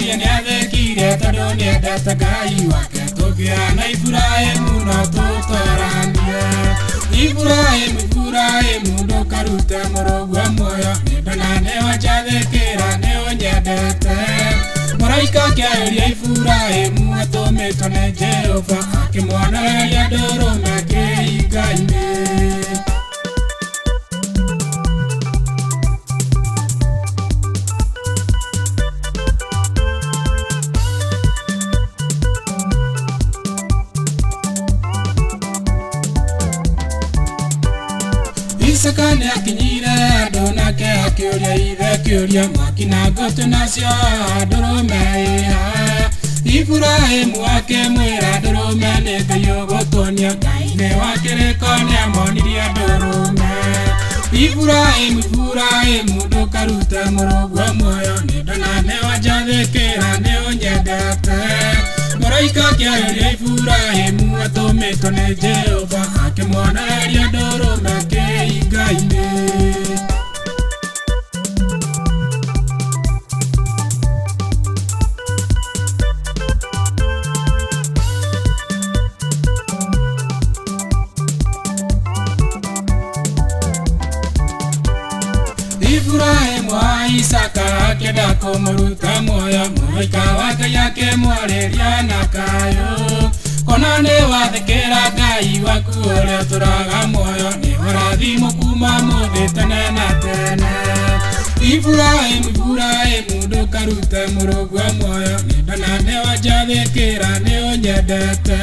Ngai nĩathĩkire tondũ nĩendete Ngai wake. Tũkĩana Iburahĩmu no tũtoranie. Iburahĩmu ndũkarute mũrũguo muoyo. Nĩndona nĩwanjathĩkĩra nĩũnyendete. Mũraika akĩarĩria Iburahĩmu atũmĩtwo nĩ Jehova akĩmuonereria ndũrũme kĩhinga-inĩ. Isaka nĩakinyire andũ nake akĩũria ithe kĩũria mwaki na ngũtũ nacio ndũrũme ĩha. Iburahĩmu akĩmwĩra ndũrũme nĩ Ngai ũgũtuonia. Ngai nĩ wa kĩrĩko nĩamonirie ndũrũme. Iburahĩmu ndũkarute mũrũguo muoyo. Nĩndona nĩwanjathĩkĩra nĩũnyendete. Mũraika akĩarĩria Iburahĩmu atũmĩtwo nĩ Jehova akĩmuonereria ndũrũme kĩhinga-inĩ. Iburahĩmu wa Isaka akĩenda kũmũruta muoyo. Mũraika wa Ngai akĩmwarĩria na kayũ. Kona nĩwathĩkĩra Ngai waku ũrĩa ũtũraga muoyo. Nĩ ũrathimwo kuma mũthĩ tene na tene. Iburahĩmu ndũkarute mũrũguo muoyo. Nĩndona nĩwanjathĩkĩra nĩũnyendete.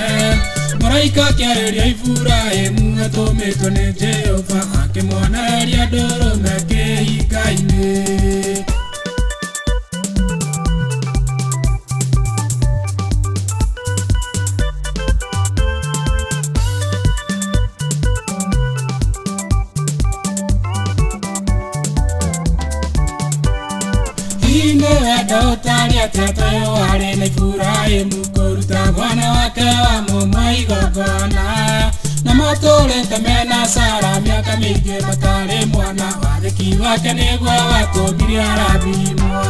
Mũraika akĩarĩria Iburahĩmu atũmĩtwo nĩ Jehova akĩmuonereria ndũrũme kĩhinga-inĩ. Wendo ũtarĩ atete warĩ na Iburahĩmu kũruta mwana wake wa mũmwe igongona. Na matũrĩte mena Sara mĩaka mĩingĩ matarĩ mwana. Wathĩki wake nĩguo watũmire arathimwo.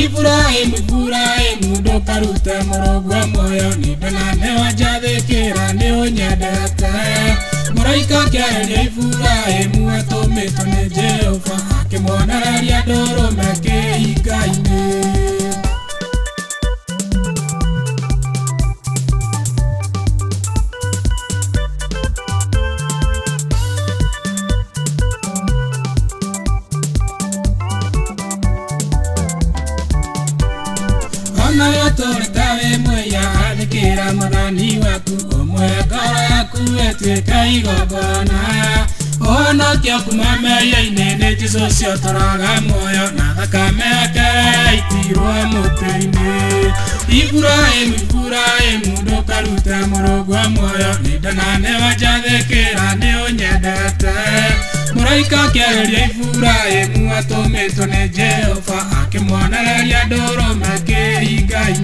Iburahĩmu ndũkarute mũrũguo muoyo. Nĩndona nĩwanjathĩkĩra nĩũnyendete. Mũraika akĩarĩria Iburahĩmu atũmĩtwo nĩ Jehova akĩmuonereria ndũrũme kĩhinga-inĩ. Ona yatũrĩka wĩ mwĩya athĩkĩra mwathani waku. Ũmwe ngoro yaku ĩtuĩke igongona. Ũhonokio kuma mehia-inĩ nĩ Jesũ ũcio ũtũraga muoyo. Na thakame yake yaitirwo mũtĩ-inĩ. Iburahĩmu ndũkarute mũrũguo muoyo. Nĩndona nĩwanjathĩkĩra nĩũnyendete. Mũraika akĩarĩria Iburahĩmu atũmĩtwo nĩ Jehova akĩmuonereria ndũrũme kĩhinga-inĩ.